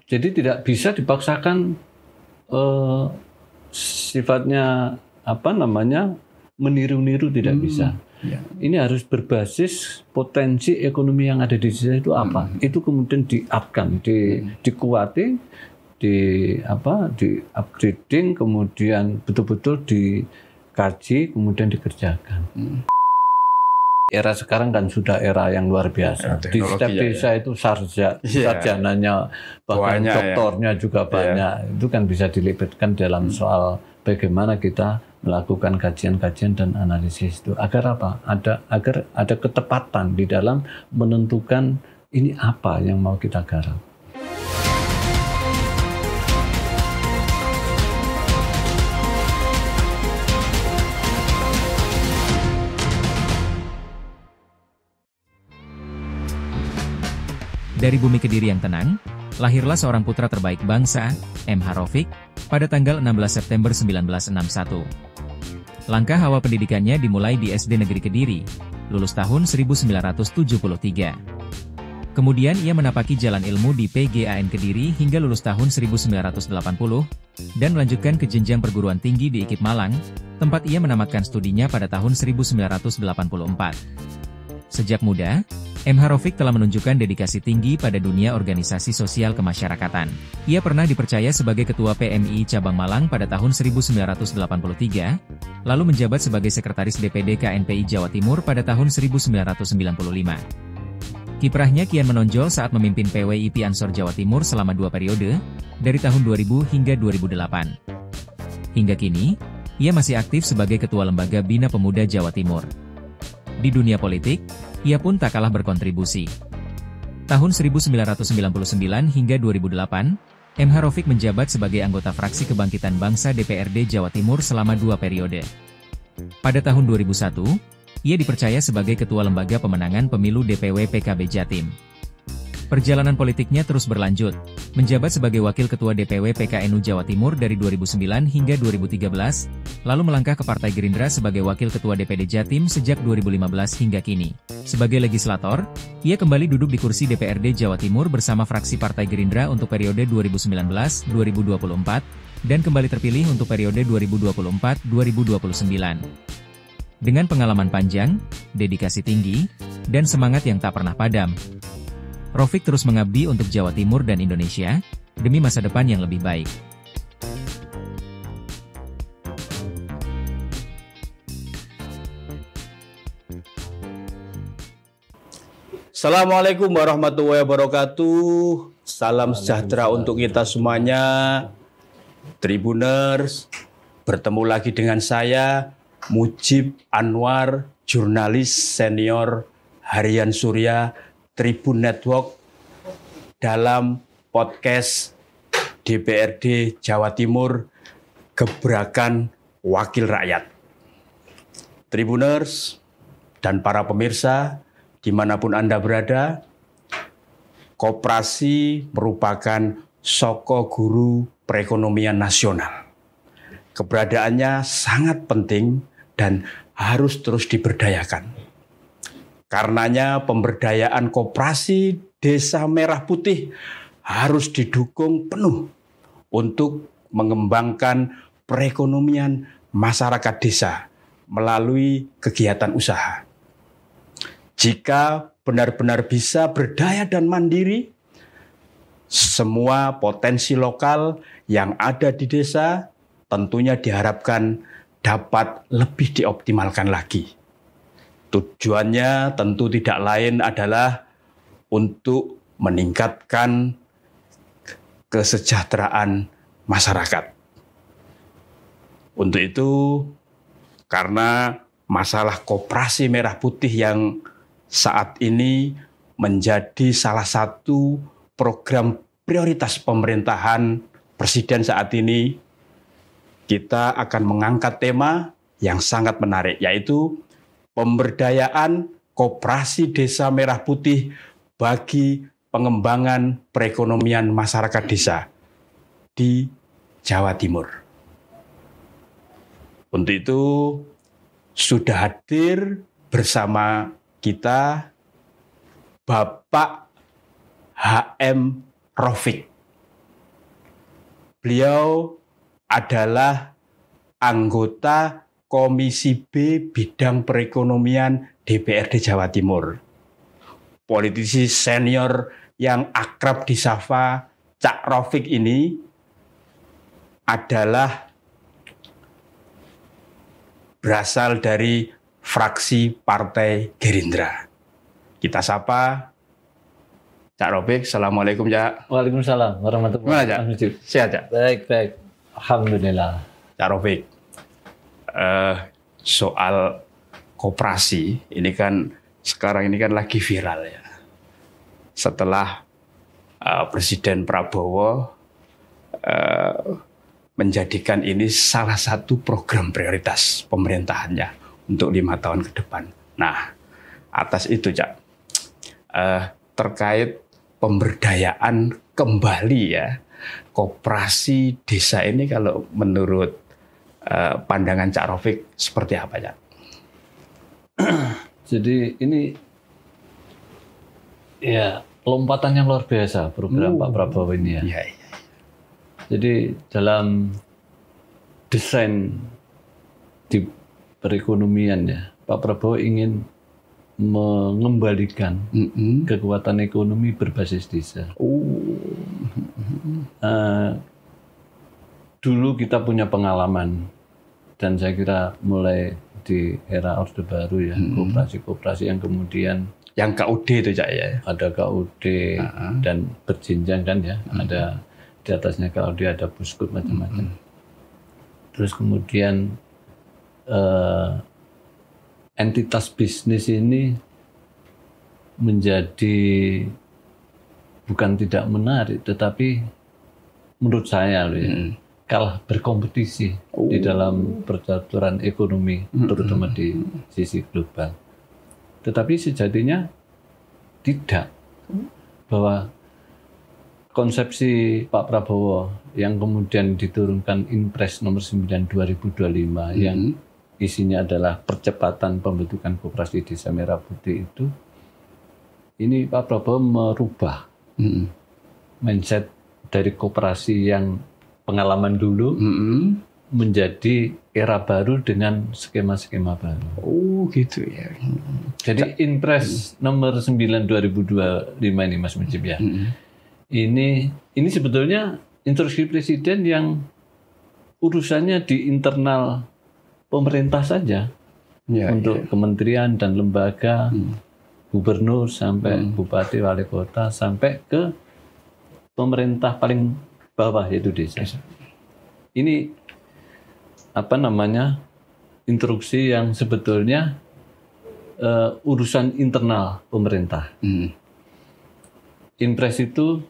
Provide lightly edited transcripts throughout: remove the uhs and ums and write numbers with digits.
Jadi tidak bisa dipaksakan sifatnya meniru-niru, tidak bisa. Ya. Ini harus berbasis potensi ekonomi yang ada di desa itu apa. Itu kemudian di-up-kan, dikuati, di-upgrading, kemudian betul-betul dikaji, kemudian dikerjakan. Era sekarang kan sudah era yang luar biasa. Di setiap desa itu sarjananya, bahkan doktornya juga banyak. Itu kan bisa dilibatkan dalam soal bagaimana kita melakukan kajian-kajian dan analisis itu. Agar apa? Agar ada ketepatan di dalam menentukan ini apa yang mau kita garap. Dari bumi Kediri yang tenang, lahirlah seorang putra terbaik bangsa, M.H. Raufik, pada tanggal 16 September 1961. Langkah awal pendidikannya dimulai di SD Negeri Kediri, lulus tahun 1973. Kemudian ia menapaki jalan ilmu di PGAN Kediri hingga lulus tahun 1980, dan melanjutkan ke jenjang perguruan tinggi di IKIP Malang, tempat ia menamatkan studinya pada tahun 1984. Sejak muda, M.H. Raufik telah menunjukkan dedikasi tinggi pada dunia organisasi sosial kemasyarakatan. Ia pernah dipercaya sebagai Ketua PMI Cabang Malang pada tahun 1983, lalu menjabat sebagai Sekretaris DPD KNPI Jawa Timur pada tahun 1995. Kiprahnya kian menonjol saat memimpin PWIP Ansor Jawa Timur selama 2 periode, dari tahun 2000 hingga 2008. Hingga kini, ia masih aktif sebagai Ketua Lembaga Bina Pemuda Jawa Timur. Di dunia politik, ia pun tak kalah berkontribusi. Tahun 1999 hingga 2008, M.H. Raufik menjabat sebagai anggota fraksi Kebangkitan Bangsa DPRD Jawa Timur selama 2 periode. Pada tahun 2001, ia dipercaya sebagai Ketua Lembaga Pemenangan Pemilu DPW PKB Jatim. Perjalanan politiknya terus berlanjut, menjabat sebagai Wakil Ketua DPW PKNU Jawa Timur dari 2009 hingga 2013, lalu melangkah ke Partai Gerindra sebagai Wakil Ketua DPD Jatim sejak 2015 hingga kini. Sebagai legislator, ia kembali duduk di kursi DPRD Jawa Timur bersama fraksi Partai Gerindra untuk periode 2019-2024, dan kembali terpilih untuk periode 2024-2029. Dengan pengalaman panjang, dedikasi tinggi, dan semangat yang tak pernah padam, Raufik terus mengabdi untuk Jawa Timur dan Indonesia, demi masa depan yang lebih baik. Assalamualaikum warahmatullahi wabarakatuh. Salam sejahtera untuk kita semuanya. Tribuners, bertemu lagi dengan saya, Mujib Anwar, jurnalis senior Harian Surya Tribun Network, dalam podcast DPRD Jawa Timur, Gebrakan Wakil Rakyat. Tribuners dan para pemirsa, dimanapun Anda berada, koperasi merupakan soko guru perekonomian nasional. Keberadaannya sangat penting dan harus terus diberdayakan. Karenanya pemberdayaan koperasi Desa Merah Putih harus didukung penuh untuk mengembangkan perekonomian masyarakat desa melalui kegiatan usaha. Jika benar-benar bisa berdaya dan mandiri, semua potensi lokal yang ada di desa tentunya diharapkan dapat lebih dioptimalkan lagi. Tujuannya tentu tidak lain adalah untuk meningkatkan kesejahteraan masyarakat. Untuk itu, karena masalah koperasi merah putih yang saat ini menjadi salah satu program prioritas pemerintahan Presiden saat ini, kita akan mengangkat tema yang sangat menarik, yaitu pemberdayaan koperasi Desa Merah Putih bagi pengembangan perekonomian masyarakat desa di Jawa Timur. Untuk itu, sudah hadir bersama kita Bapak H.M. Raufik. beliau adalah anggota Komisi B Bidang Perekonomian DPRD Jawa Timur. Politisi senior yang akrab disapa Cak Rofik ini adalah berasal dari fraksi Partai Gerindra. Kita sapa Cak Rofik. Assalamualaikum, Cak. Waalaikumsalam warahmatullahi wabarakatuh. Sehat, Cak? Baik. Alhamdulillah. Cak Rofik, soal koperasi ini kan sekarang ini kan lagi viral ya. Setelah Presiden Prabowo menjadikan ini salah satu program prioritas pemerintahannya untuk 5 tahun ke depan. Nah, atas itu, Cak, terkait pemberdayaan kembali ya koperasi desa ini, kalau menurut pandangan Cak Rofik seperti apa, Cak? Jadi ini ya lompatan yang luar biasa program Pak Prabowo ini ya. Iya. Jadi dalam desain di perekonomian ya, Pak Prabowo ingin mengembalikan kekuatan ekonomi berbasis desa. Dulu kita punya pengalaman, dan saya kira mulai di era Orde Baru ya, koperasi-koperasi yang kemudian yang KUD itu, Cak, ya. ada KUD dan berjenjang kan ya, ada di atasnya KUD, ada Buskut, macam-macam. Terus kemudian entitas bisnis ini menjadi bukan tidak menarik, tetapi menurut saya loh ya, kalah berkompetisi di dalam percaturan ekonomi, terutama di sisi global. Tetapi sejatinya tidak, bahwa konsepsi Pak Prabowo yang kemudian diturunkan Inpres nomor 9 2025 yang isinya adalah percepatan pembentukan koperasi desa Merah Putih itu, ini Pak Prabowo merubah mindset dari koperasi yang pengalaman dulu menjadi era baru dengan skema-skema baru. Oh gitu ya. Jadi Inpres nomor 9 2025 ini, Mas Mujib ya. Ini sebetulnya instruksi presiden yang urusannya di internal pemerintah saja, untuk kementerian dan lembaga, gubernur sampai bupati, wali kota, sampai ke pemerintah paling bawah, yaitu desa. Ini instruksi yang sebetulnya urusan internal pemerintah. Inpres itu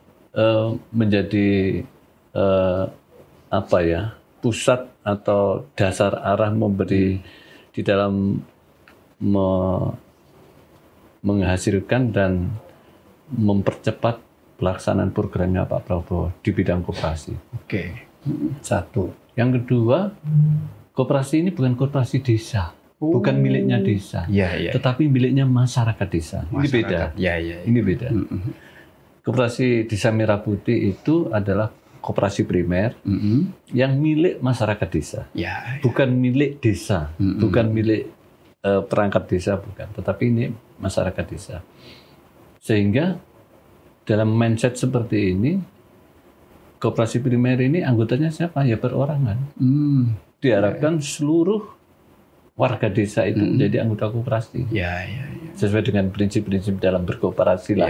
menjadi pusat atau dasar arah memberi di dalam menghasilkan dan mempercepat pelaksanaan programnya Pak Prabowo di bidang koperasi. Oke. Satu. Yang kedua, koperasi ini bukan koperasi desa, bukan miliknya desa, tetapi miliknya masyarakat desa. Ini beda. Ini beda. Koperasi Desa Merah Putih itu adalah koperasi primer yang milik masyarakat desa, bukan milik desa, bukan milik perangkat desa, bukan, tetapi ini masyarakat desa. Sehingga dalam mindset seperti ini, koperasi primer ini anggotanya siapa? Ya perorangan. Diharapkan seluruh warga desa itu menjadi anggota koperasi. Sesuai dengan prinsip-prinsip dalam berkooperasi lah.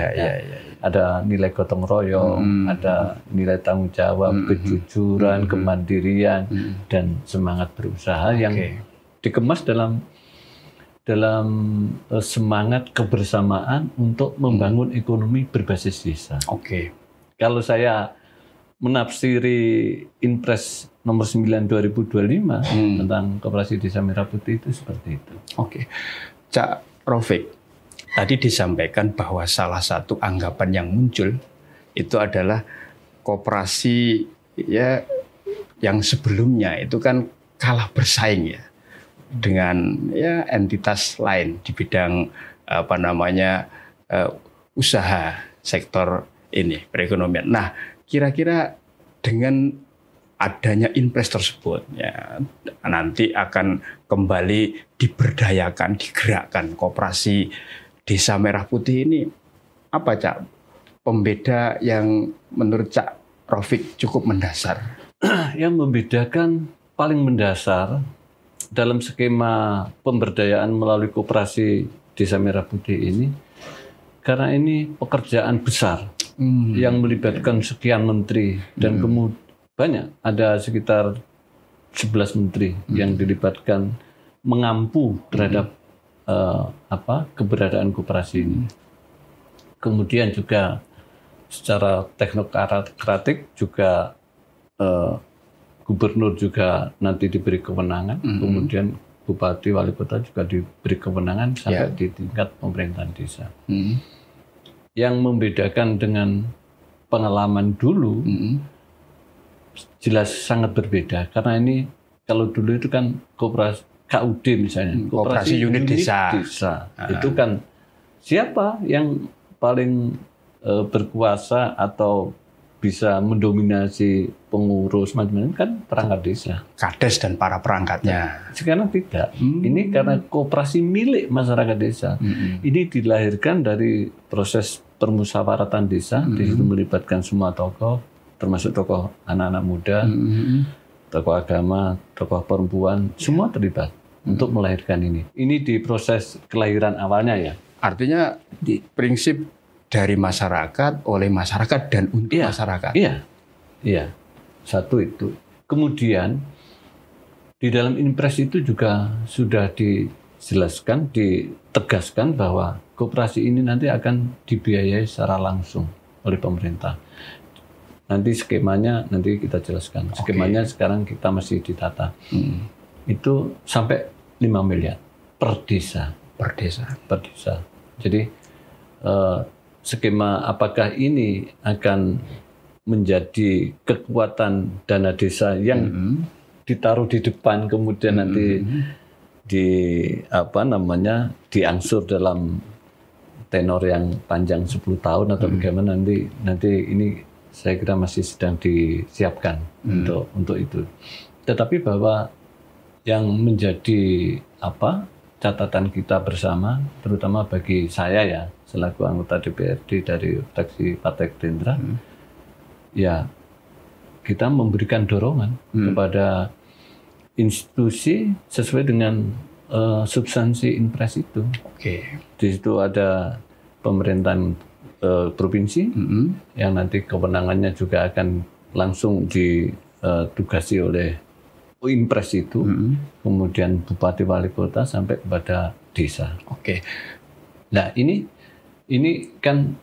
Ada nilai gotong royong, ada nilai tanggung jawab, kejujuran, kemandirian, dan semangat berusaha yang dikemas dalam semangat kebersamaan untuk membangun ekonomi berbasis desa. Kalau saya menafsiri Inpres nomor 9 2025 tentang koperasi Desa Merah Putih itu seperti itu. Cak Rofik, tadi disampaikan bahwa salah satu anggapan yang muncul itu adalah koperasi ya yang sebelumnya itu kan kalah bersaing ya dengan ya entitas lain di bidang usaha sektor ini perekonomian. Nah, kira-kira dengan adanya impres tersebut ya nanti akan kembali diberdayakan, digerakkan koperasi Desa Merah Putih ini, apa Cak pembeda yang menurut Cak Rofik cukup mendasar? Yang membedakan paling mendasar dalam skema pemberdayaan melalui koperasi Desa Merah Putih ini, karena ini pekerjaan besar yang melibatkan sekian menteri dan kemudian banyak, ada sekitar 11 menteri yang dilibatkan mengampu terhadap keberadaan koperasi ini. Kemudian juga secara teknokratik juga gubernur juga nanti diberi kewenangan, kemudian bupati wali kota juga diberi kewenangan sampai di tingkat pemerintahan desa. Yang membedakan dengan pengalaman dulu jelas sangat berbeda, karena ini kalau dulu itu kan koperasi KUD misalnya, koperasi unit desa. Itu kan siapa yang paling berkuasa atau bisa mendominasi pengurus macam-macam kan perangkat desa, kades dan para perangkatnya. Sekarang tidak. Ini karena koperasi milik masyarakat desa. Ini dilahirkan dari proses permusyawaratan desa, di situ melibatkan semua tokoh, termasuk tokoh anak-anak muda, tokoh agama, tokoh perempuan, semua terlibat untuk melahirkan ini. Ini di proses kelahiran awalnya ya. Artinya di prinsip dari masyarakat, oleh masyarakat, dan untuk masyarakat. Iya. Satu itu. Kemudian di dalam impres itu juga sudah dijelaskan, ditegaskan bahwa koperasi ini nanti akan dibiayai secara langsung oleh pemerintah. Nanti skemanya nanti kita jelaskan. Skemanya sekarang kita masih ditata. Itu sampai 5 miliar per desa. Per desa. Jadi skema apakah ini akan menjadi kekuatan dana desa yang ditaruh di depan, kemudian nanti diangsur dalam tenor yang panjang 10 tahun atau bagaimana nanti ini saya kira masih sedang disiapkan untuk itu. Tetapi bahwa yang menjadi catatan kita bersama, terutama bagi saya ya selaku anggota DPRD dari fraksi Partai Gerindra, ya kita memberikan dorongan kepada institusi sesuai dengan substansi impres itu. Di situ ada pemerintahan provinsi yang nanti kewenangannya juga akan langsung ditugasi oleh impres itu, kemudian bupati wali kota sampai kepada desa. Nah ini kan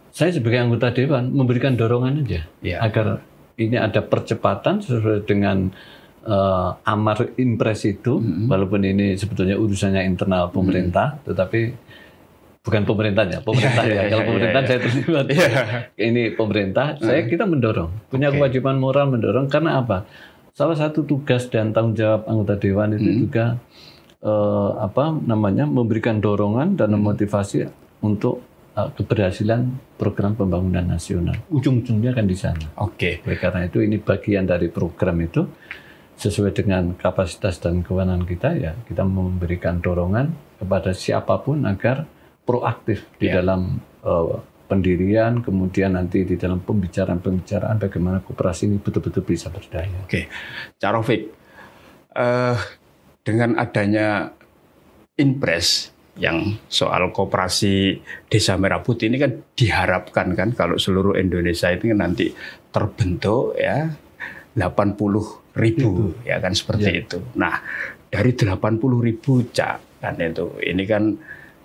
saya sebagai anggota dewan memberikan dorongan aja agar ini ada percepatan sesuai dengan amar impres itu, walaupun ini sebetulnya urusannya internal pemerintah, tetapi bukan pemerintahnya, ya. Kalau pemerintah saya terlibat. Ini pemerintah, kita mendorong, punya kewajiban moral mendorong. Karena apa? Salah satu tugas dan tanggung jawab anggota dewan itu juga memberikan dorongan dan memotivasi untuk keberhasilan program pembangunan nasional. Ujung-ujungnya kan di sana. Oleh karena itu ini bagian dari program itu, sesuai dengan kapasitas dan kewenangan kita, ya kita memberikan dorongan kepada siapapun agar proaktif di dalam pendirian, kemudian nanti di dalam pembicaraan bagaimana koperasi ini betul-betul bisa berdaya. Cak Rofik, dengan adanya impres yang soal koperasi Desa Merah Putih ini kan diharapkan kan kalau seluruh Indonesia itu kan nanti terbentuk ya 80.000 ya kan seperti itu. Nah dari 80.000 Cak kan itu, ini kan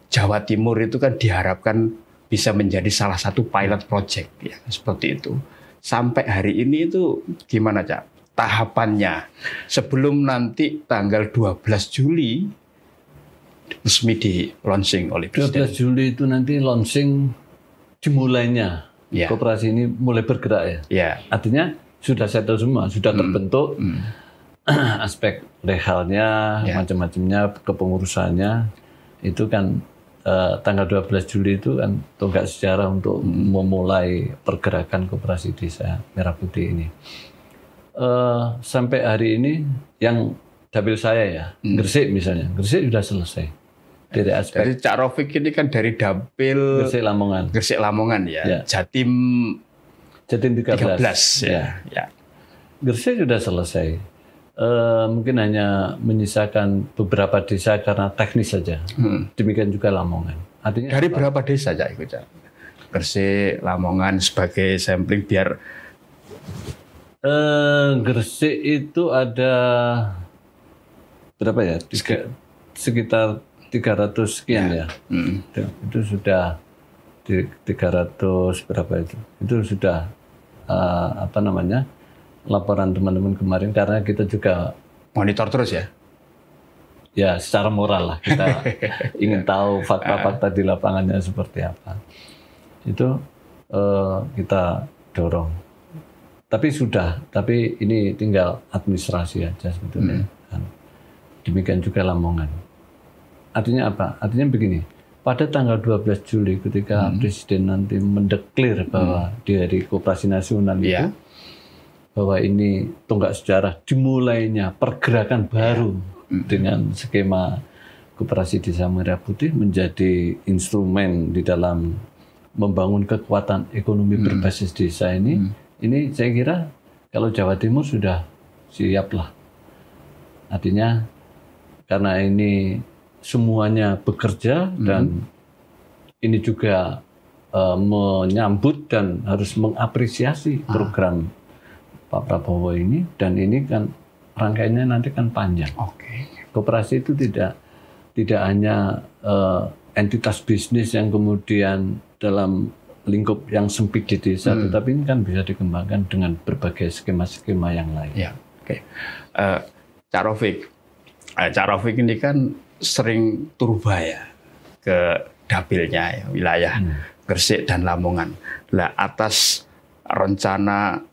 Jawa Timur itu kan diharapkan bisa menjadi salah satu pilot project ya seperti itu. Sampai hari ini itu gimana Cak tahapannya sebelum nanti tanggal 12 Juli resmi di launching oleh Presiden? 12 Juli itu nanti launching dimulainya koperasi ini mulai bergerak ya. Artinya sudah settle semua, sudah terbentuk aspek legalnya, macam-macamnya, kepengurusannya itu kan tanggal 12 Juli itu kan tonggak sejarah untuk memulai pergerakan Koperasi Desa Merah Putih ini. Sampai hari ini yang dapil saya ya, Gresik misalnya, Gresik sudah selesai. Dari aspek. Jadi Cak Rofik ini kan dari dapil Gresik Lamongan ya. Jatim 13 ya. Gresik sudah selesai. Mungkin hanya menyisakan beberapa desa karena teknis saja. Demikian juga Lamongan. Artinya dari berapa desa Cak itu Cak? Gresik, Lamongan sebagai sampling biar Gresik itu ada berapa ya? Sekitar 300 sekian ya. Itu sudah 300 berapa itu? Itu sudah laporan teman-teman kemarin karena kita juga monitor terus ya. Ya, secara moral lah kita ingin tahu fakta-fakta di lapangannya seperti apa. Itu kita dorong. Tapi ini tinggal administrasi aja sebetulnya. Demikian juga Lamongan. Artinya apa? Artinya begini, pada tanggal 12 Juli ketika Presiden nanti mendeklir bahwa di Hari Koperasi Nasional itu, bahwa ini tonggak sejarah dimulainya pergerakan baru dengan skema Koperasi Desa Merah Putih menjadi instrumen di dalam membangun kekuatan ekonomi berbasis desa ini saya kira kalau Jawa Timur sudah siap lah. Artinya karena ini semuanya bekerja dan ini juga menyambut dan harus mengapresiasi program Pak Prabowo ini, dan ini kan rangkaiannya nanti kan panjang. Koperasi itu tidak hanya entitas bisnis yang kemudian dalam lingkup yang sempit di desa, tetapi ini kan bisa dikembangkan dengan berbagai skema-skema yang lain. Ya, Cak Rofik ini kan sering turba ya ke dapilnya ya, wilayah Gresik dan Lamongan. Lah atas rencana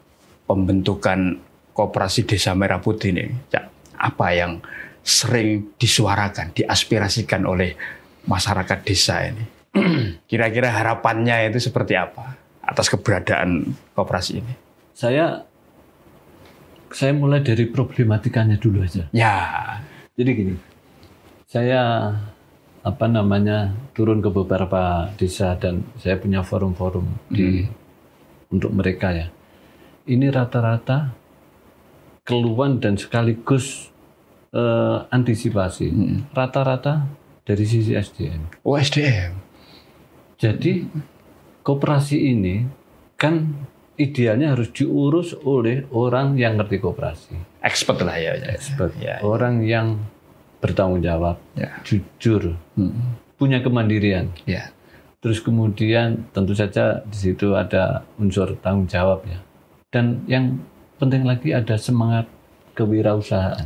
pembentukan Koperasi Desa Merah Putih ini, Cak, apa yang sering disuarakan, diaspirasikan oleh masyarakat desa ini? Kira-kira harapannya itu seperti apa atas keberadaan koperasi ini? Saya mulai dari problematikanya dulu aja. Ya. Jadi gini, saya turun ke beberapa desa dan saya punya forum-forum untuk mereka ya. Ini rata-rata keluhan dan sekaligus antisipasi. Rata-rata dari sisi SDM. Oh, SDM. Jadi koperasi ini kan idealnya harus diurus oleh orang yang ngerti koperasi. Expert lah ya. Expert. Ya. Orang yang bertanggung jawab, jujur, punya kemandirian. Ya. Terus kemudian tentu saja di situ ada unsur tanggung jawab ya. Dan yang penting lagi ada semangat kewirausahaan.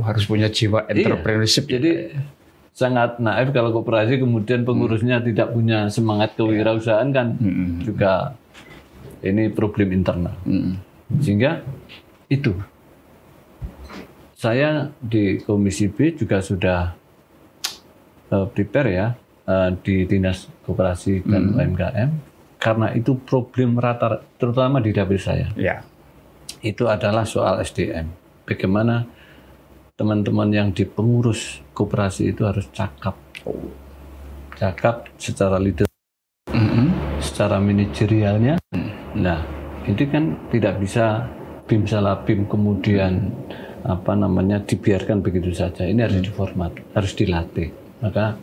Harus punya jiwa entrepreneurship. Jadi sangat naif kalau koperasi kemudian pengurusnya tidak punya semangat kewirausahaan kan juga ini problem internal. Sehingga itu saya di Komisi B juga sudah prepare ya di Dinas Koperasi dan UMKM. Karena itu problem rata, terutama di dapil saya. Ya. Itu adalah soal SDM. Bagaimana teman-teman yang di pengurus koperasi itu harus cakap. Cakap secara leader, secara manajerialnya. Nah, itu kan tidak bisa bim salah bim kemudian dibiarkan begitu saja. Ini harus diformat, harus dilatih. Maka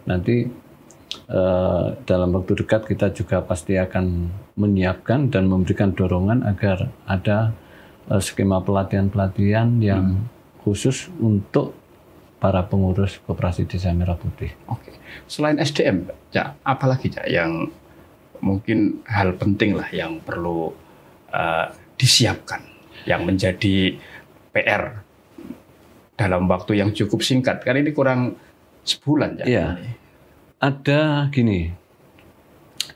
nanti dalam waktu dekat kita juga pasti akan menyiapkan dan memberikan dorongan agar ada skema pelatihan-pelatihan yang khusus untuk para pengurus Koperasi Desa Merah Putih. Oke. Selain SDM, Cak, apalagi Cak yang mungkin hal penting lah yang perlu disiapkan, yang menjadi PR dalam waktu yang cukup singkat? Karena ini kurang sebulan Cak. Iya. Ada gini,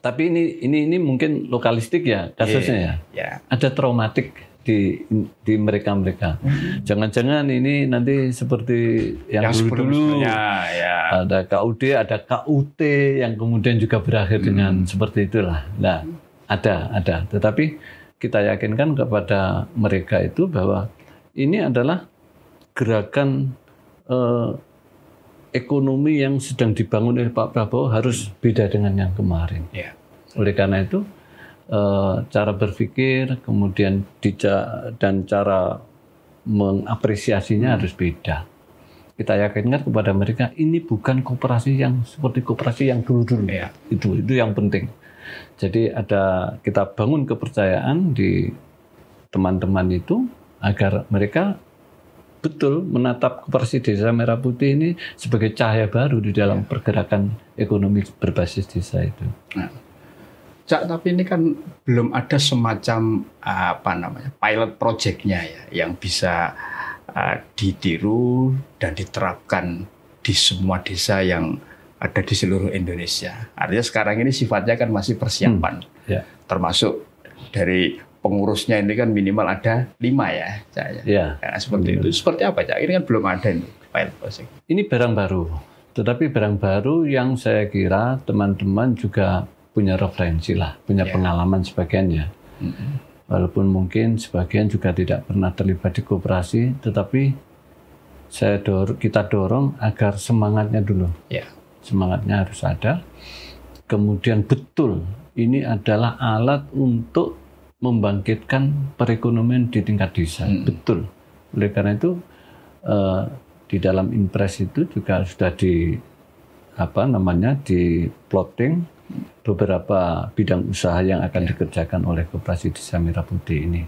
tapi ini mungkin lokalistik ya kasusnya ya. Ada traumatik di mereka-mereka. Jangan-jangan ini nanti seperti yang dulu ya. Ada KUD, ada KUT yang kemudian juga berakhir dengan seperti itulah. Nah, ada. Tetapi kita yakinkan kepada mereka itu bahwa ini adalah gerakan ekonomi yang sedang dibangun oleh Pak Prabowo harus beda dengan yang kemarin. Ya. Oleh karena itu cara berpikir, kemudian dan cara mengapresiasinya harus beda. Kita yakinkan kepada mereka ini bukan koperasi yang seperti koperasi yang dulu-dulu. Ya. Itu yang penting. Jadi kita bangun kepercayaan di teman-teman itu agar mereka betul menatap Koperasi Desa Merah Putih ini sebagai cahaya baru di dalam pergerakan ekonomi berbasis desa itu. Nah. Cak, tapi ini kan belum ada semacam pilot project-nya ya yang bisa ditiru dan diterapkan di semua desa yang ada di seluruh Indonesia. Artinya sekarang ini sifatnya kan masih persiapan, termasuk dari pengurusnya ini kan minimal ada 5 ya, Cak. Ya, seperti itu. Seperti apa, Cak? Ini kan belum ada ini pilot project. Ini barang baru, tetapi barang baru yang saya kira teman-teman juga punya referensi lah, punya pengalaman sebagiannya. Walaupun mungkin sebagian juga tidak pernah terlibat di koperasi, tetapi kita dorong agar semangatnya dulu. Semangatnya harus ada. Kemudian betul, ini adalah alat untuk membangkitkan perekonomian di tingkat desa. Betul. Oleh karena itu, di dalam impres itu juga sudah di plotting beberapa bidang usaha yang akan dikerjakan oleh Koperasi Desa Merah Putih ini.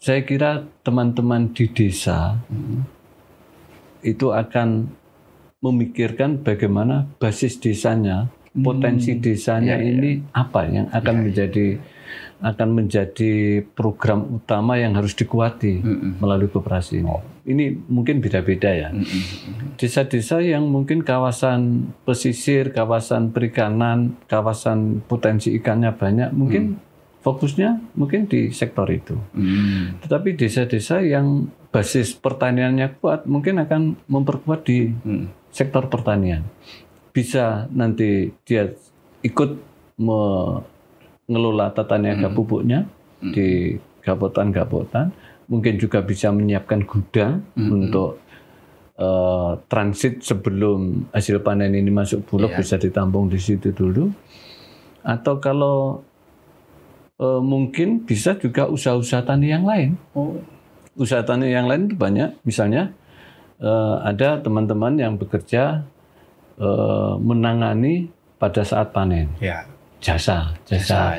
Saya kira teman-teman di desa itu akan memikirkan bagaimana basis desanya, potensi desanya ini apa yang akan menjadi program utama yang harus dikuati melalui koperasi ini. Ini mungkin beda-beda ya. Desa-desa yang mungkin kawasan pesisir, kawasan perikanan, kawasan potensi ikannya banyak, mungkin fokusnya mungkin di sektor itu. Tetapi desa-desa yang basis pertaniannya kuat, mungkin akan memperkuat di sektor pertanian. Bisa nanti dia ikut mengelola tata niaga pupuknya di gapotan-gapotan. Mungkin juga bisa menyiapkan gudang untuk transit sebelum hasil panen ini masuk bulog, bisa ditampung di situ dulu. Atau kalau mungkin bisa juga usaha-usaha tani yang lain. Usaha tani yang lain itu banyak. Misalnya ada teman-teman yang bekerja menangani pada saat panen. Jasa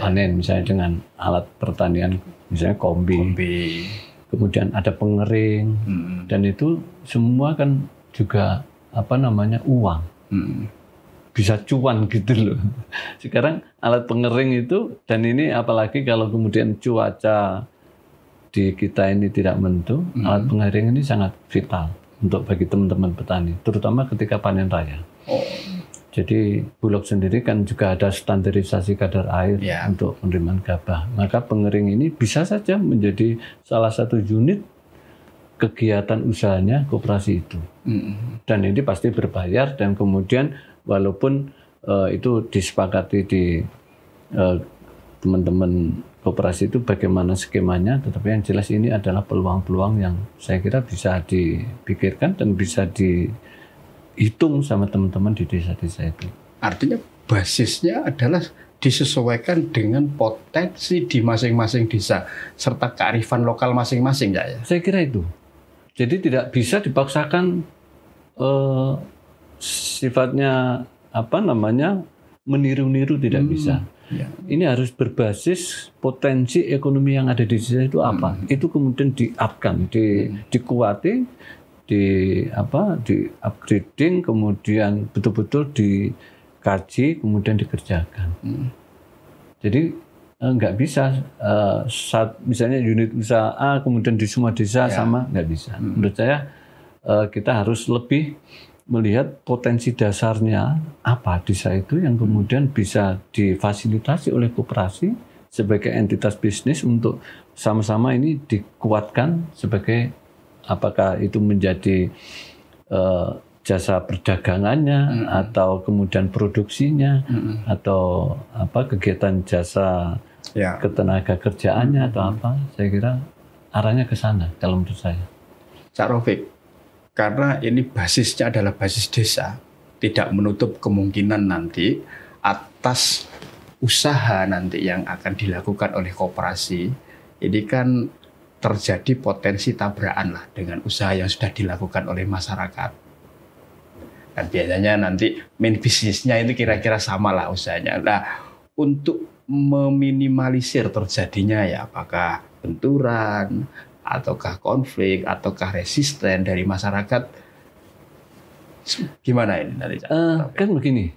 panen, misalnya dengan alat pertanian, misalnya kombi. Kemudian ada pengering, dan itu semua kan juga uang. Bisa cuan gitu loh. Sekarang alat pengering itu, dan ini apalagi kalau kemudian cuaca di kita ini tidak menentu, alat pengering ini sangat vital untuk bagi teman-teman petani, terutama ketika panen raya. Jadi Bulog sendiri kan juga ada standarisasi kadar air untuk penerimaan gabah. Maka pengering ini bisa saja menjadi salah satu unit kegiatan usahanya koperasi itu. Dan ini pasti berbayar, dan kemudian walaupun itu disepakati di teman-teman koperasi itu bagaimana skemanya, tetapi yang jelas ini adalah peluang-peluang yang saya kira bisa dipikirkan dan bisa dihitung sama teman-teman di desa-desa itu. Artinya basisnya adalah disesuaikan dengan potensi di masing-masing desa serta kearifan lokal masing-masing, ya? Saya kira itu. Jadi tidak bisa dipaksakan sifatnya meniru-niru, tidak bisa. Ini harus berbasis potensi ekonomi yang ada di desa itu apa. Itu kemudian di-up-kan, dikuati, di upgrading, kemudian betul-betul dikaji, kemudian dikerjakan. Jadi nggak bisa misalnya unit usaha A kemudian di semua desa sama, nggak bisa. Menurut saya kita harus lebih melihat potensi dasarnya apa desa itu yang kemudian bisa difasilitasi oleh koperasi sebagai entitas bisnis untuk sama-sama ini dikuatkan sebagai apakah itu menjadi jasa perdagangannya atau kemudian produksinya atau kegiatan jasa ketenaga kerjaannya atau apa. Saya kira arahnya ke sana kalau menurut saya. Cak Rofik, karena ini basisnya adalah basis desa, tidak menutup kemungkinan nanti atas usaha nanti yang akan dilakukan oleh koperasi, ini kan terjadi potensi tabrakan lah dengan usaha yang sudah dilakukan oleh masyarakat. Dan biasanya nanti main bisnisnya itu kira-kira sama lah usahanya. Nah, untuk meminimalisir terjadinya ya apakah benturan, ataukah konflik, ataukah resisten dari masyarakat, gimana ini nanti? Kan begini,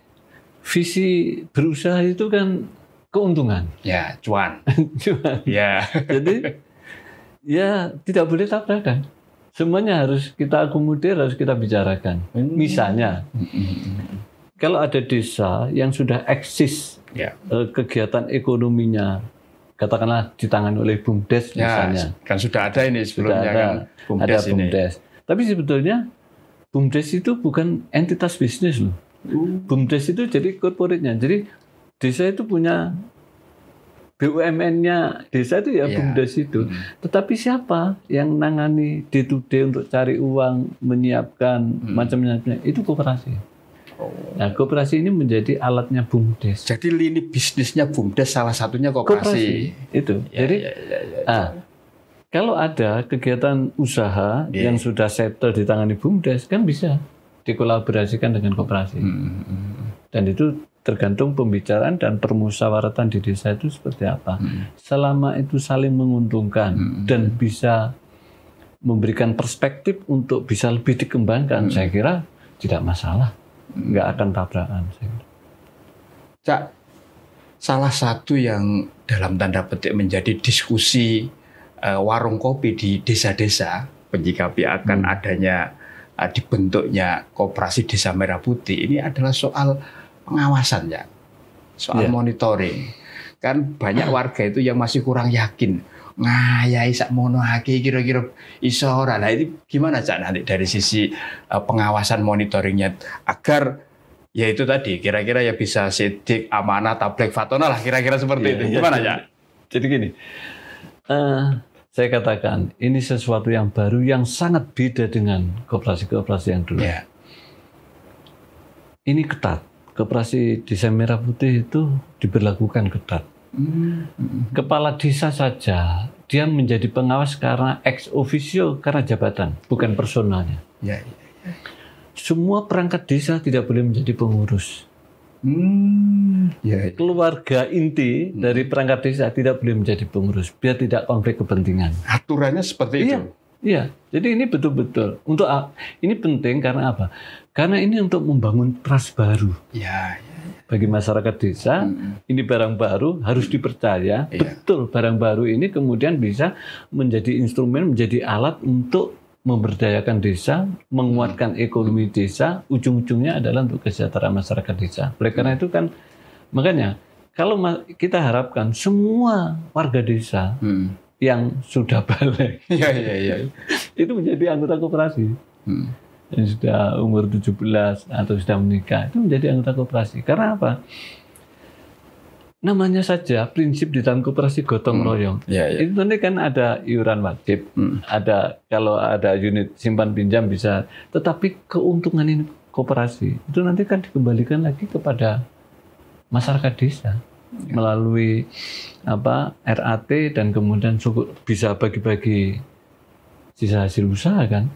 visi berusaha itu kan keuntungan. Ya, cuan. Cuan. Ya. Jadi ya tidak boleh tabrakan. Semuanya harus kita akomodir, harus kita bicarakan. Misalnya, kalau ada desa yang sudah eksis kegiatan ekonominya, katakanlah ditangani oleh BUMDes misalnya. Kan sudah ada ini sebelumnya sudah ada, kan ada BUMDes. Tapi sebetulnya BUMDes itu bukan entitas bisnis loh. BUMDes itu jadi corporate-nya. Jadi desa itu punya BUMN-nya desa itu ya BUMDes itu. Tetapi siapa yang nangani day-to-day untuk cari uang, menyiapkan macam-macamnya, itu koperasi. Nah, koperasi ini menjadi alatnya BUMDes. Jadi lini bisnisnya BUMDes salah satunya koperasi. Itu. Jadi kalau ada kegiatan usaha yang sudah settle ditangani BUMDes, kan bisa dikolaborasikan dengan koperasi. Dan itu tergantung pembicaraan dan permusyawaratan di desa itu seperti apa. Selama itu saling menguntungkan dan bisa memberikan perspektif untuk bisa lebih dikembangkan, saya kira tidak masalah. Nggak akan tabrakan. Cak, salah satu yang dalam tanda petik menjadi diskusi warung kopi di desa-desa menyikapi akan adanya dibentuknya koperasi Desa Merah Putih ini adalah soal pengawasan ya, soal monitoring. Kan banyak warga itu yang masih kurang yakin. Ngayai sak mono hake kira-kira iso ora. Nah itu gimana Cak nanti dari sisi pengawasan monitoringnya agar ya itu tadi kira-kira ya bisa sidik amanah tablek fatona lah kira-kira seperti itu. Gimana Cak? Jadi gini, saya katakan ini sesuatu yang baru yang sangat beda dengan koperasi-koperasi yang dulu. Ini ketat. Koperasi Desa Merah Putih itu diberlakukan ketat. Kepala desa saja dia menjadi pengawas karena ex officio karena jabatan, bukan personalnya. Semua perangkat desa tidak boleh menjadi pengurus. Keluarga inti dari perangkat desa tidak boleh menjadi pengurus biar tidak konflik kepentingan. Aturannya seperti itu. Iya, jadi ini betul-betul untuk ini penting karena apa? Karena ini untuk membangun trust baru. Bagi masyarakat desa, ini barang baru harus dipercaya. Betul, barang baru ini kemudian bisa menjadi instrumen, menjadi alat untuk memberdayakan desa, menguatkan ekonomi desa. Ujung-ujungnya adalah untuk kesejahteraan masyarakat desa. Oleh karena itu kan, makanya kalau kita harapkan semua warga desa yang sudah balik, itu menjadi anggota koperasi. Yang sudah umur 17 atau sudah menikah, itu menjadi anggota koperasi. Karena apa? Namanya saja prinsip di dalam koperasi gotong royong. Itu nanti kan ada iuran wajib, ada kalau ada unit simpan pinjam bisa, tetapi keuntungan ini koperasi itu nanti kan dikembalikan lagi kepada masyarakat desa melalui RAT dan kemudian bisa bagi-bagi sisa hasil usaha kan.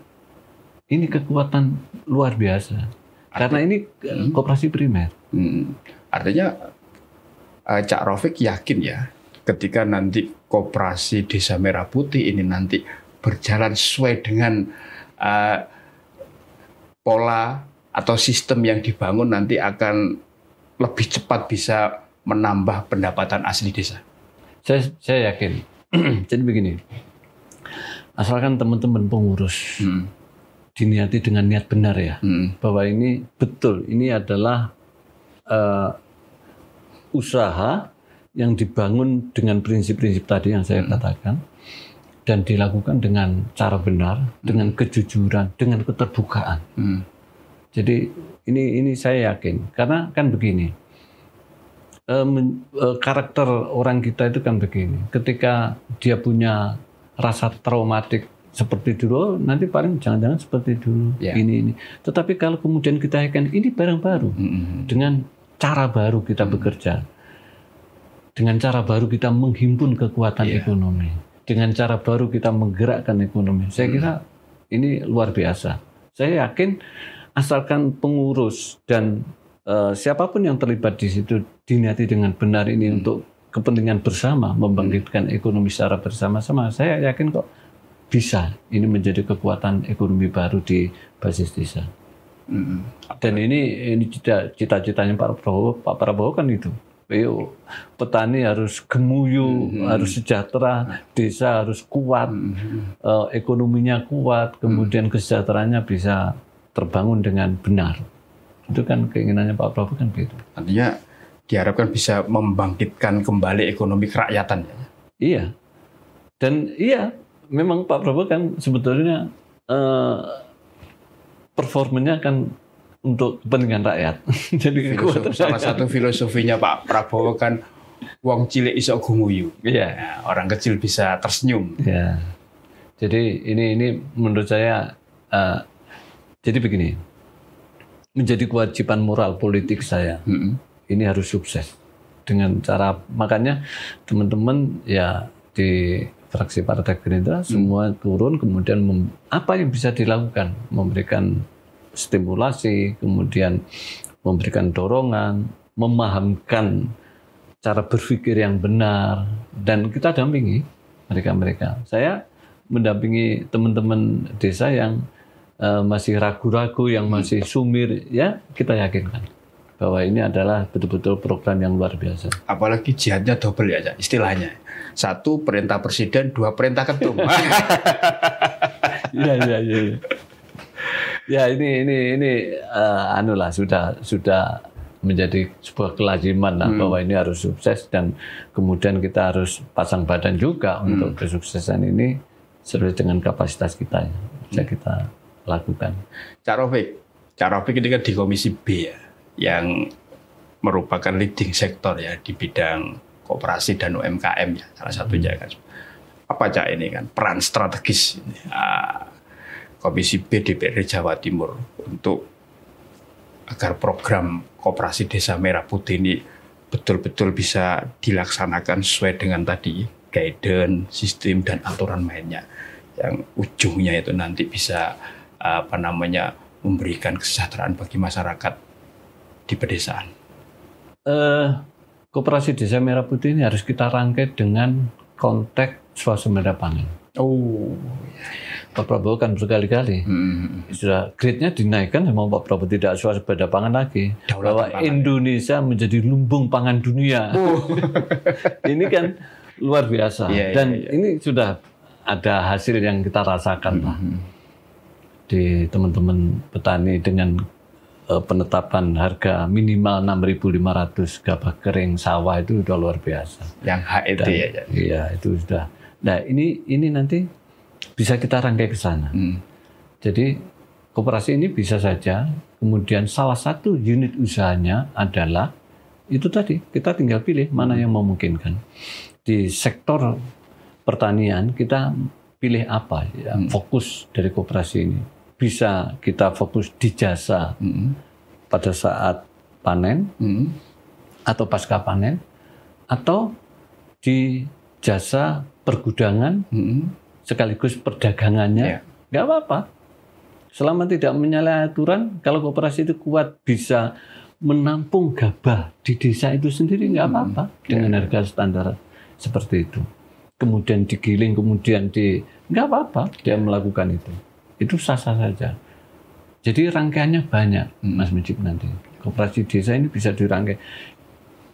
Ini kekuatan luar biasa. Karena ini koperasi primer. Artinya Cak Rofik yakin ya ketika nanti koperasi Desa Merah Putih ini nanti berjalan sesuai dengan pola atau sistem yang dibangun nanti akan lebih cepat bisa menambah pendapatan asli desa. Saya yakin. Jadi begini, asalkan teman-teman pengurus diniati dengan niat benar ya, bahwa ini betul, ini adalah usaha yang dibangun dengan prinsip-prinsip tadi yang saya katakan, dan dilakukan dengan cara benar, dengan kejujuran, dengan keterbukaan. Jadi ini saya yakin, karena kan begini, karakter orang kita itu kan begini, ketika dia punya rasa traumatik seperti dulu, nanti paling jangan-jangan seperti dulu, ini. Tetapi kalau kemudian kita yakin ini barang baru, dengan cara baru kita bekerja, dengan cara baru kita menghimpun kekuatan ekonomi, dengan cara baru kita menggerakkan ekonomi. Saya kira ini luar biasa. Saya yakin asalkan pengurus dan siapapun yang terlibat di situ diniati dengan benar ini untuk kepentingan bersama, membangkitkan ekonomi secara bersama-sama, saya yakin kok bisa ini menjadi kekuatan ekonomi baru di basis desa. Dan ini cita-citanya Pak Prabowo kan itu. Ayo, petani harus gemuyu, harus sejahtera, desa harus kuat, ekonominya kuat, kemudian kesejahteraannya bisa terbangun dengan benar. Itu kan keinginannya Pak Prabowo kan begitu. Artinya diharapkan bisa membangkitkan kembali ekonomi kerakyatan. Iya. Dan iya, memang Pak Prabowo kan sebetulnya performanya kan untuk kepentingan rakyat. Jadi salah satu filosofinya Pak Prabowo kan wong cilik iso gumuyu. Iya. Nah, orang kecil bisa tersenyum. Iya. Jadi ini menurut saya jadi begini. Menjadi kewajiban moral politik saya. Ini harus sukses dengan cara, makanya teman-teman ya di fraksi Partai Gerindra semua turun, kemudian apa yang bisa dilakukan, memberikan stimulasi, kemudian memberikan dorongan, memahamkan cara berpikir yang benar, dan kita dampingi mereka. Saya mendampingi teman-teman desa yang masih ragu-ragu, yang masih sumir, ya kita yakinkan bahwa ini adalah betul-betul program yang luar biasa. Apalagi jihadnya double ya, istilahnya. 1 perintah presiden, 2 perintah ketum. Iya. Ya ini anulah sudah menjadi sebuah kelaziman lah bahwa ini harus sukses, dan kemudian kita harus pasang badan juga untuk kesuksesan ini sesuai dengan kapasitas kita yang bisa kita lakukan. Cak Rafiq ini kan di Komisi B ya, yang merupakan leading sektor ya di bidang koperasi dan UMKM ya, salah satunya kan. Apa Cak ini kan peran strategis Komisi B DPRD Jawa Timur untuk agar program Koperasi Desa Merah Putih ini betul-betul bisa dilaksanakan sesuai dengan tadi guidance, sistem dan aturan mainnya, yang ujungnya itu nanti bisa memberikan kesejahteraan bagi masyarakat di pedesaan. Koperasi Desa Merah Putih ini harus kita rangkai dengan konteks swasembada pangan. Pak Prabowo kan berkali-kali sudah grade-nya dinaikkan sama Pak Prabowo, tidak swasembada pangan lagi, bahwa Indonesia menjadi lumbung pangan dunia. Ini kan luar biasa, dan ini sudah ada hasil yang kita rasakan lah di teman-teman petani dengan penetapan harga minimal 6.500 gabah kering sawah, itu sudah luar biasa. Yang HET ya. Iya, itu sudah. Nah ini nanti bisa kita rangkai ke sana. Jadi koperasi ini bisa saja kemudian salah satu unit usahanya adalah itu tadi, kita tinggal pilih mana yang memungkinkan. Di sektor pertanian kita pilih apa ya, fokus dari koperasi ini. Bisa kita fokus di jasa pada saat panen atau pasca panen, atau di jasa pergudangan sekaligus perdagangannya, nggak apa-apa. Selama tidak menyalahi aturan, kalau koperasi itu kuat bisa menampung gabah di desa itu sendiri, nggak apa-apa dengan harga standar seperti itu. Kemudian digiling, kemudian nggak apa-apa dia melakukan itu. Itu sah-sah saja. Jadi rangkaiannya banyak, Mas Mujib nanti. Koperasi desa ini bisa dirangkai.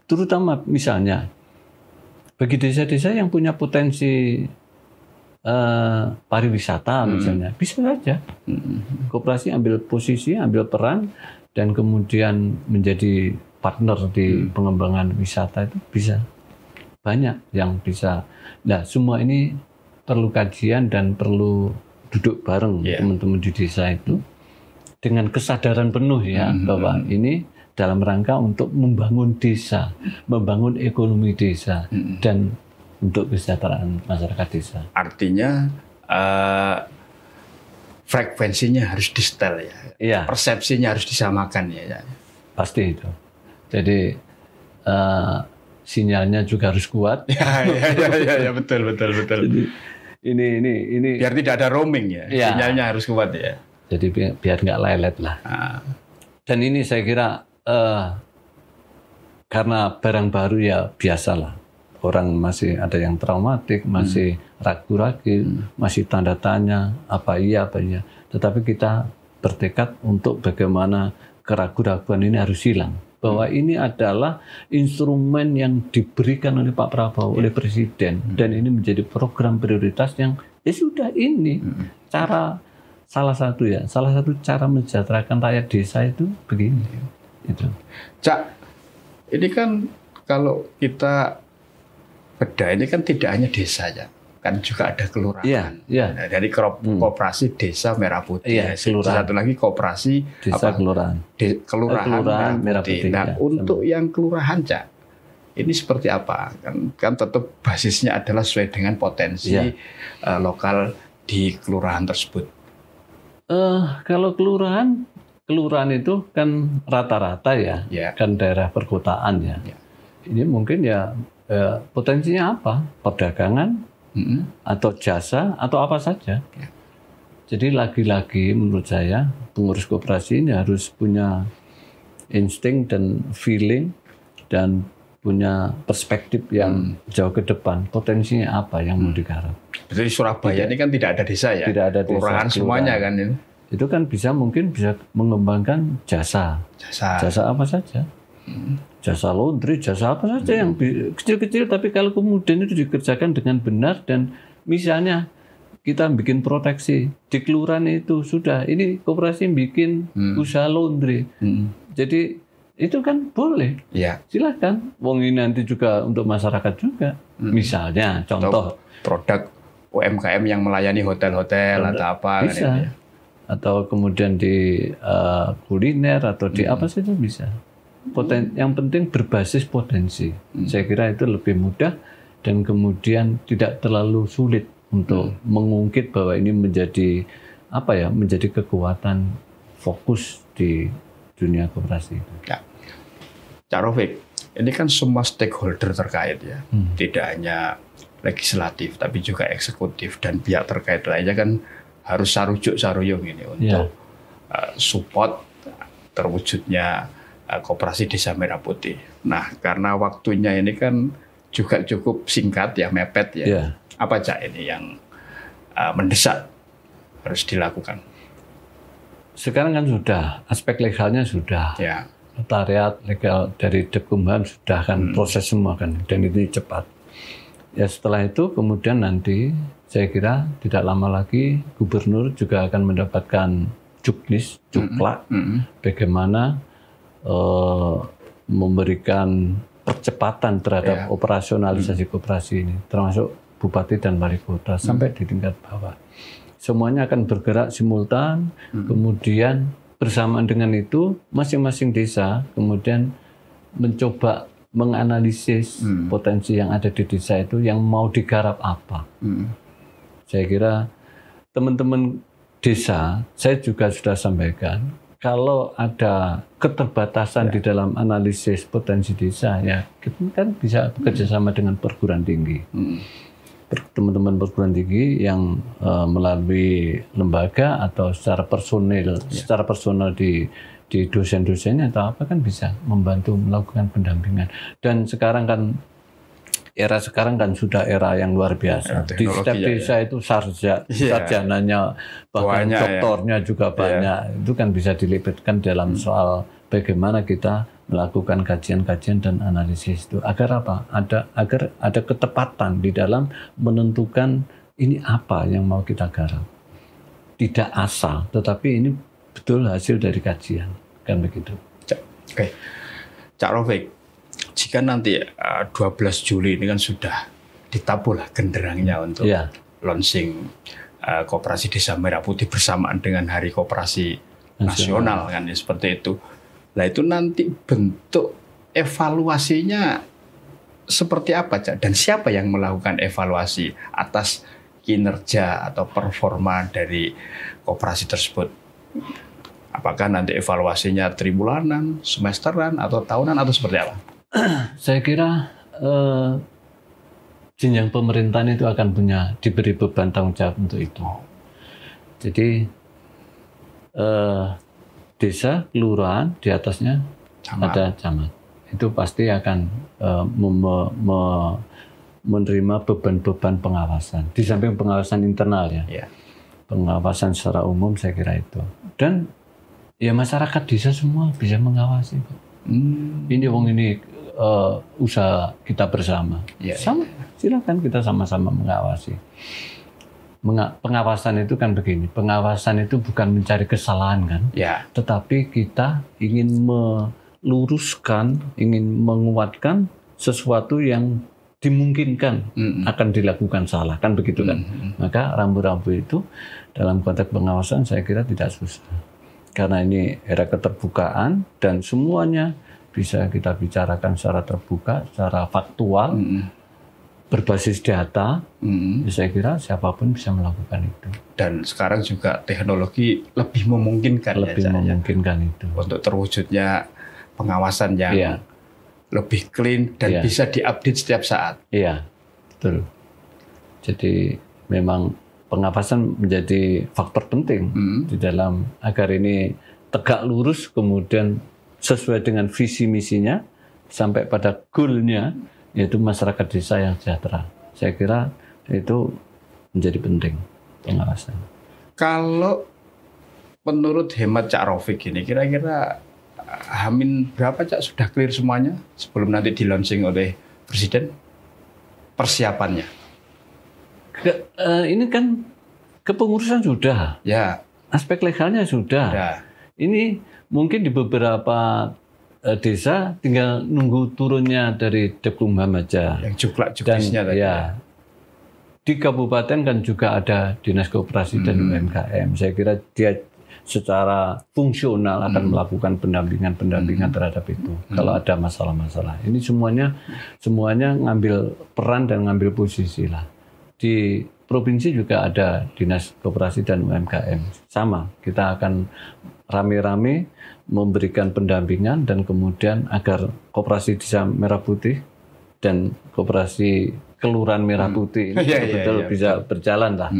Terutama misalnya bagi desa-desa yang punya potensi pariwisata misalnya, bisa saja koperasi ambil posisi, ambil peran, dan kemudian menjadi partner di pengembangan wisata, itu bisa. banyak yang bisa. Nah, semua ini perlu kajian dan perlu duduk bareng teman-teman di desa itu dengan kesadaran penuh ya bahwa ini dalam rangka untuk membangun desa, membangun ekonomi desa dan untuk kesejahteraan masyarakat desa. Artinya frekuensinya harus di-setel ya. Persepsinya harus disamakan ya. Pasti itu. Jadi sinyalnya juga harus kuat. Ya, betul. Jadi, ini biar tidak ada roaming ya. Sinyalnya harus kuat ya. Jadi biar nggak lelet lah. Dan ini saya kira karena barang baru ya biasalah. Orang masih ada yang traumatik, masih ragu-ragu, masih tanda tanya, apa iya. Tetapi kita bertekad untuk bagaimana keraguan-raguan ini harus hilang. Bahwa ini adalah instrumen yang diberikan oleh Pak Prabowo, oleh Presiden. Dan ini menjadi program prioritas yang ya sudah ini. Salah satu cara mensejahterakan rakyat desa itu begini. Itu. Cak, ini kan kalau kita beda ini kan tidak hanya desa ya, kan juga ada kelurahan. Nah, dari koperasi Desa Merah Putih. Satu lagi koperasi Desa Kelurahan. Kelurahan Merah Putih. Nah, untuk yang kelurahan, Cak, ini seperti apa? Kan tetap basisnya adalah sesuai dengan potensi lokal di kelurahan tersebut. Kalau kelurahan itu kan rata-rata ya, kan daerah perkotaan ya. Ini mungkin potensinya apa? Perdagangan atau jasa atau apa saja. Jadi lagi-lagi menurut saya pengurus koperasi ini harus punya insting dan feeling dan punya perspektif yang jauh ke depan. Potensinya apa yang mau digarap? Jadi Surabaya ini kan tidak ada desa ya? Tidak ada desa. Kelurahan semuanya kan ini? Itu kan mungkin bisa mengembangkan jasa apa saja. Jasa laundry, jasa apa saja yang kecil-kecil, tapi kalau kemudian itu dikerjakan dengan benar dan misalnya kita bikin proteksi di kelurahan itu sudah ini koperasi bikin usaha laundry, jadi itu kan boleh, silakan. Wong ini nanti juga untuk masyarakat juga, misalnya contoh produk UMKM yang melayani hotel-hotel atau apa bisa, kan, atau kemudian di kuliner atau di apa saja bisa. Yang penting berbasis potensi. Saya kira itu lebih mudah dan kemudian tidak terlalu sulit untuk mengungkit bahwa ini menjadi menjadi kekuatan fokus di dunia koperasi. Ya. Cak Rofik, ini kan semua stakeholder terkait ya, tidak hanya legislatif tapi juga eksekutif dan pihak terkait lainnya kan harus sarujuk saruyung ini untuk support terwujudnya koperasi Desa Merah Putih. Nah, karena waktunya ini kan juga cukup singkat ya, mepet ya. Apa Cak ini yang mendesak harus dilakukan? Sekarang kan sudah, aspek legalnya sudah. Notariat legal dari Dekumham sudah kan proses semua kan, dan itu cepat. Ya setelah itu kemudian nanti saya kira tidak lama lagi gubernur juga akan mendapatkan juknis, juklak, bagaimana memberikan percepatan terhadap operasionalisasi koperasi ini, termasuk bupati dan wali kota sampai di tingkat bawah. Semuanya akan bergerak simultan, kemudian bersamaan dengan itu masing-masing desa kemudian mencoba menganalisis potensi yang ada di desa itu yang mau digarap apa. Saya kira teman-teman desa, saya juga sudah sampaikan, kalau ada keterbatasan di dalam analisis potensi desa, ya kita kan bisa bekerja sama dengan perguruan tinggi. Teman-teman perguruan tinggi yang melalui lembaga atau secara personal di dosen-dosennya atau apa kan bisa membantu melakukan pendampingan. Dan sekarang kan era sudah era yang luar biasa. Di setiap desa itu sarjananya, bahkan doktornya juga banyak. Itu kan bisa dilibatkan dalam soal bagaimana kita melakukan kajian-kajian dan analisis itu. Agar apa? Agar ada ketepatan di dalam menentukan ini apa yang mau kita garap. Tidak asal, tetapi ini betul hasil dari kajian. Kan begitu. Oke. Cak Rofik, jika nanti 12 Juli ini kan sudah ditabuhlah genderangnya untuk launching Koperasi Desa Merah Putih bersamaan dengan Hari Koperasi Nasional kan ya, seperti itu. Nah itu nanti bentuk evaluasinya seperti apa, Cak? Dan siapa yang melakukan evaluasi atas kinerja atau performa dari koperasi tersebut? Apakah nanti evaluasinya tribulanan, semesteran, atau tahunan, atau seperti apa? Saya kira jenjang pemerintahan itu akan diberi beban tanggung jawab untuk itu. Jadi desa, kelurahan, di atasnya ada camat. Itu pasti akan menerima beban-beban pengawasan. Di samping pengawasan internal ya. Pengawasan secara umum saya kira itu. Dan ya masyarakat desa semua bisa mengawasi. Ini usaha kita bersama. Sama, silakan kita sama-sama mengawasi. Pengawasan itu kan begini. Pengawasan itu bukan mencari kesalahan kan. Tetapi kita ingin meluruskan, ingin menguatkan sesuatu yang dimungkinkan akan dilakukan salah, kan begitu kan. Maka rambu-rambu itu dalam konteks pengawasan saya kira tidak susah. Karena ini era keterbukaan dan semuanya bisa kita bicarakan secara terbuka, secara faktual, berbasis data, ya saya kira siapapun bisa melakukan itu. Dan sekarang juga teknologi lebih memungkinkan itu. Untuk terwujudnya pengawasan yang lebih clean dan bisa diupdate setiap saat. Iya, betul. Jadi memang pengawasan menjadi faktor penting di dalam agar ini tegak lurus, kemudian sesuai dengan visi misinya sampai pada goalnya, yaitu masyarakat desa yang sejahtera. Saya kira itu menjadi penting pengawasan. Kalau menurut hemat Cak Rofik ini, kira-kira Hamin berapa, Cak, sudah clear semuanya sebelum nanti di launching oleh Presiden persiapannya? Ini kan kepengurusan sudah, aspek legalnya sudah. Ini mungkin di beberapa desa tinggal nunggu turunnya dari Dekumham aja. Yang juklak-juklisnya tadi. Di kabupaten kan juga ada Dinas Koperasi dan UMKM. Saya kira dia secara fungsional akan melakukan pendampingan terhadap itu. Kalau ada masalah-masalah. Ini semuanya ngambil peran dan ngambil posisi lah. Di provinsi juga ada Dinas Koperasi dan UMKM. Sama, kita akan rame-rame memberikan pendampingan dan kemudian agar Koperasi Desa Merah Putih dan Koperasi Kelurahan Merah Putih ini betul-betul bisa berjalan lah.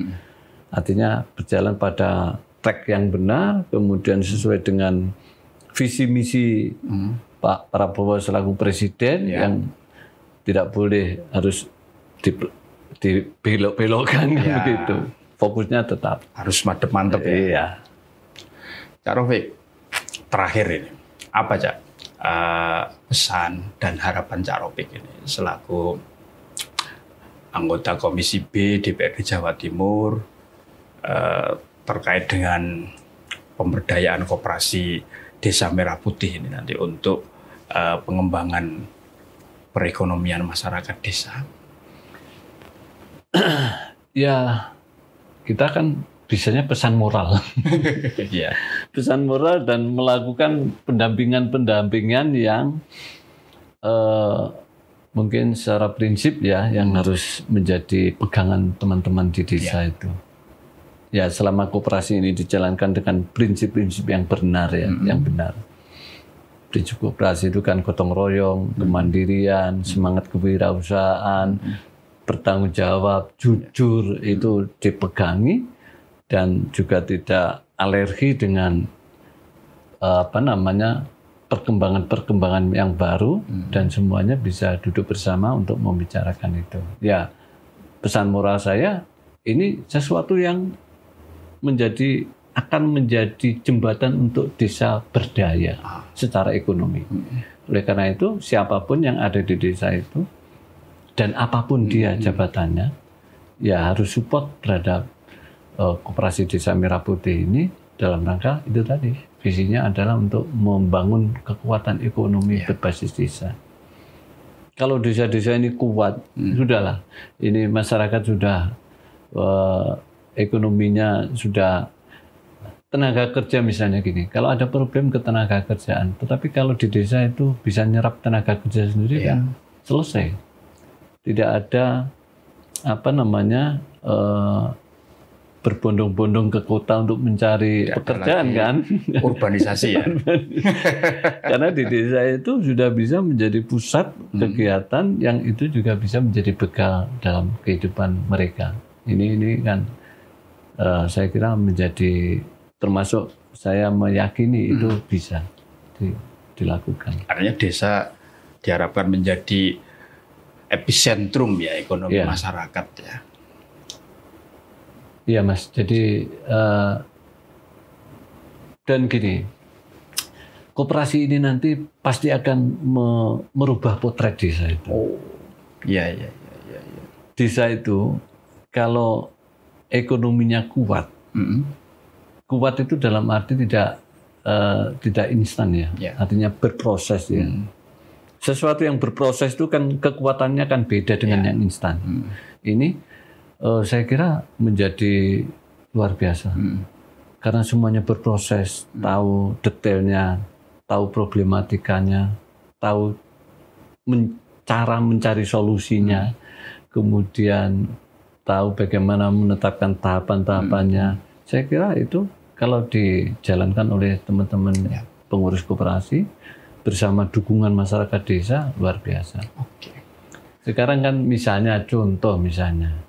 Artinya berjalan pada track yang benar, kemudian sesuai dengan visi misi Pak Prabowo selaku Presiden yang tidak boleh harus dibelok-belokkan begitu. Fokusnya tetap harus mantep-mantep ya. Iya. Cak Rofik, terakhir ini apa, Cak, pesan dan harapan Cak Rofik ini selaku anggota Komisi B DPRD Jawa Timur terkait dengan pemberdayaan koperasi Desa Merah Putih ini nanti untuk pengembangan perekonomian masyarakat desa? Ya, kita kan bisanya pesan moral. Pesan moral dan melakukan pendampingan yang mungkin secara prinsip yang harus menjadi pegangan teman-teman di desa itu. Ya, selama koperasi ini dijalankan dengan prinsip-prinsip yang benar yang benar. Prinsip koperasi itu kan gotong royong, kemandirian, semangat kewirausahaan, bertanggung jawab, jujur itu dipegangi dan juga tidak alergi dengan perkembangan yang baru dan semuanya bisa duduk bersama untuk membicarakan itu. Ya, pesan moral saya ini sesuatu yang akan menjadi jembatan untuk desa berdaya secara ekonomi. Oleh karena itu, siapapun yang ada di desa itu dan apapun dia jabatannya, ya harus support terhadap Koperasi Desa Merah Putih ini dalam rangka itu tadi. Visinya adalah untuk membangun kekuatan ekonomi berbasis desa. kalau desa-desa ini kuat, sudahlah. Ini masyarakat sudah ekonominya sudah, tenaga kerja misalnya gini. Kalau ada problem ke tenaga kerjaan, tetapi kalau di desa itu bisa nyerap tenaga kerja sendiri kan selesai. Tidak ada berbondong-bondong ke kota untuk mencari pekerjaan kan. Urbanisasi ya. Karena di desa itu sudah bisa menjadi pusat kegiatan yang itu juga bisa menjadi bekal dalam kehidupan mereka. Ini kan saya kira menjadi, termasuk saya meyakini itu bisa dilakukan. Artinya desa diharapkan menjadi epicentrum ya ekonomi masyarakat ya. Iya Mas, jadi dan gini, koperasi ini nanti pasti akan merubah potret desa itu. Oh, iya. Desa itu kalau ekonominya kuat, kuat itu dalam arti tidak instan ya, artinya berproses ya. Sesuatu yang berproses itu kan kekuatannya kan beda dengan yang instan. Ini saya kira menjadi luar biasa karena semuanya berproses, tahu detailnya, tahu problematikanya, tahu cara mencari solusinya, kemudian tahu bagaimana menetapkan tahapan-tahapannya. Saya kira itu kalau dijalankan oleh teman-teman pengurus koperasi bersama dukungan masyarakat desa, luar biasa. Sekarang kan misalnya, contoh misalnya,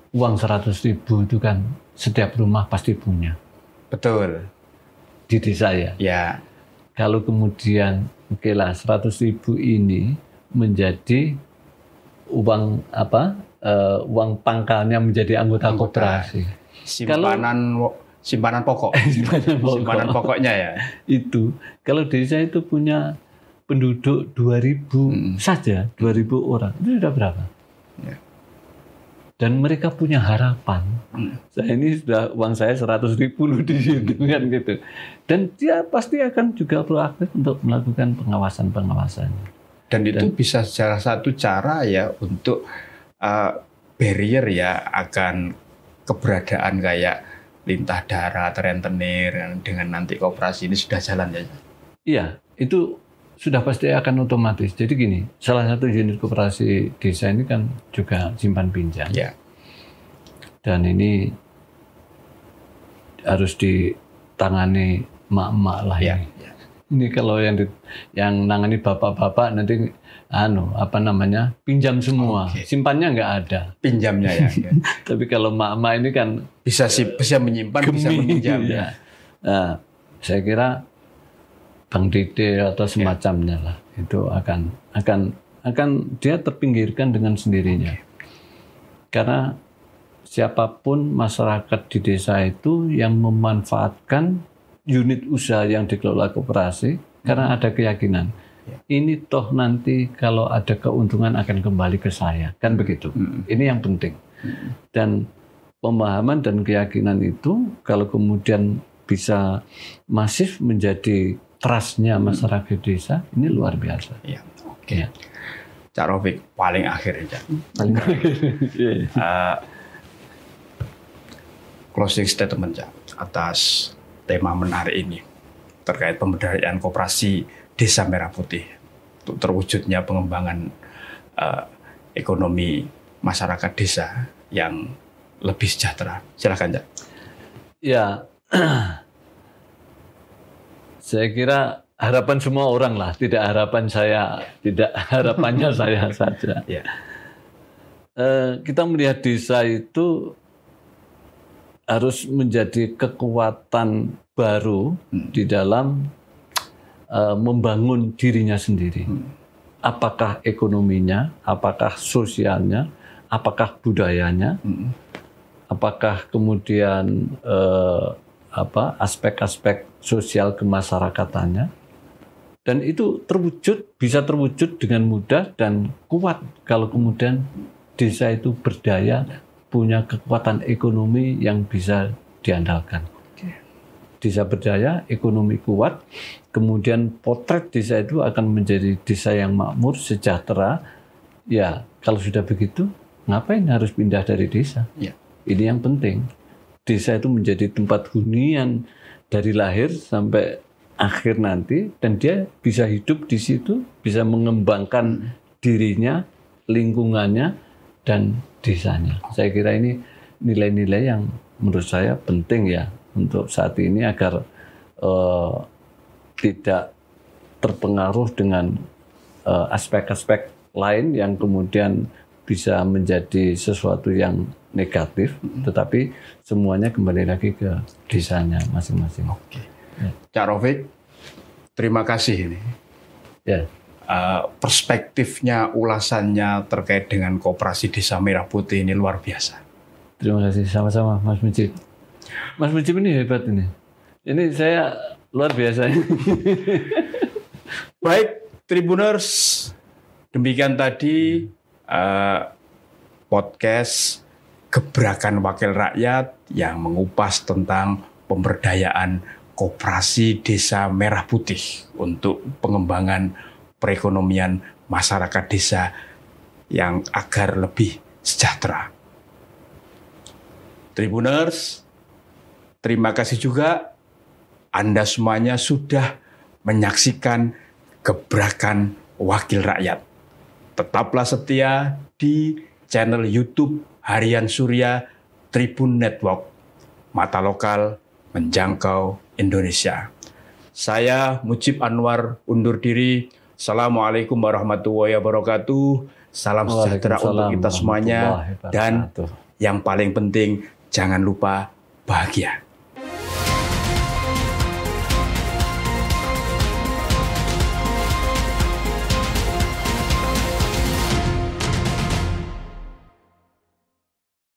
uang 100.000 itu kan setiap rumah pasti punya. Betul. Di desa ya. Ya. Kalau kemudian, oke lah 100.000 ini menjadi uang uang pangkalnya menjadi anggota koperasi. Simpanan pokok. Simpanan pokoknya ya. Itu kalau desa itu punya penduduk 2.000 saja, 2.000 orang, itu sudah berapa? Ya. Dan mereka punya harapan. Saya ini sudah uang saya 100.000 loh di situ kan gitu. Dan dia pasti akan juga proaktif untuk melakukan pengawasan. Dan itu bisa salah satu cara ya untuk barrier ya akan keberadaan kayak lintah darat, rentenir dengan nanti koperasi ini sudah jalan ya. Iya, itu sudah pasti akan otomatis. Jadi gini, salah satu unit koperasi desa ini kan juga simpan pinjam. Ya. Dan ini harus ditangani mak-mak lah ya. Ini kalau yang nangani bapak-bapak nanti pinjam semua. Simpannya nggak ada. Pinjamnya ya. Tapi kalau mak-mak ini kan bisa menyimpan, bisa meminjam ya. Nah, saya kira Bank Dede atau semacamnya lah itu akan dia terpinggirkan dengan sendirinya. Karena siapapun masyarakat di desa itu yang memanfaatkan unit usaha yang dikelola koperasi karena ada keyakinan ini toh nanti kalau ada keuntungan akan kembali ke saya, kan begitu. Ini yang penting. Dan pemahaman dan keyakinan itu kalau kemudian bisa masif menjadi trustnya masyarakat desa, ini luar biasa. Ya, oke. Ya. Cak Rofik, paling akhir ya. Closing statement Cak atas tema menarik ini terkait pemberdayaan koperasi Desa Merah Putih untuk terwujudnya pengembangan ekonomi masyarakat desa yang lebih sejahtera. Silakan, Cak. Ya, saya kira harapan semua orang lah, tidak harapannya saya saja. Ya. Kita melihat desa itu harus menjadi kekuatan baru di dalam membangun dirinya sendiri. Apakah ekonominya, apakah sosialnya, apakah budayanya, apakah kemudian aspek-aspek sosial kemasyarakatannya. Dan itu bisa terwujud dengan mudah dan kuat kalau kemudian desa itu berdaya, punya kekuatan ekonomi yang bisa diandalkan. Desa berdaya, ekonomi kuat, kemudian potret desa itu akan menjadi desa yang makmur, sejahtera, Ya, kalau sudah begitu, ngapain harus pindah dari desa? Ya. Ini yang penting. Desa itu menjadi tempat hunian dari lahir sampai akhir nanti, dan dia bisa hidup di situ, bisa mengembangkan dirinya, lingkungannya, dan desanya. Saya kira ini nilai-nilai yang menurut saya penting ya untuk saat ini agar tidak terpengaruh dengan aspek-aspek lain yang kemudian bisa menjadi sesuatu yang negatif, tetapi semuanya kembali lagi ke desanya masing-masing. Oke. Ya. Cak Raufik, terima kasih ini. Ya. Perspektifnya, ulasannya terkait dengan Koperasi Desa Merah Putih ini luar biasa. Terima kasih, sama-sama Mas Mujib. Mas Mujib ini hebat ini. Ini saya luar biasa. Baik, Tribuners, demikian tadi podcast Gebrakan Wakil Rakyat yang mengupas tentang pemberdayaan Koperasi Desa Merah Putih untuk pengembangan perekonomian masyarakat desa yang agar lebih sejahtera. Tribuners, terima kasih juga Anda semuanya sudah menyaksikan Gebrakan Wakil Rakyat. Tetaplah setia di channel YouTube Harian Surya Tribun Network. Mata lokal menjangkau Indonesia. Saya Mujib Anwar undur diri. Assalamualaikum warahmatullahi wabarakatuh. Salam sejahtera untuk kita semuanya. Dan yang paling penting, jangan lupa bahagia.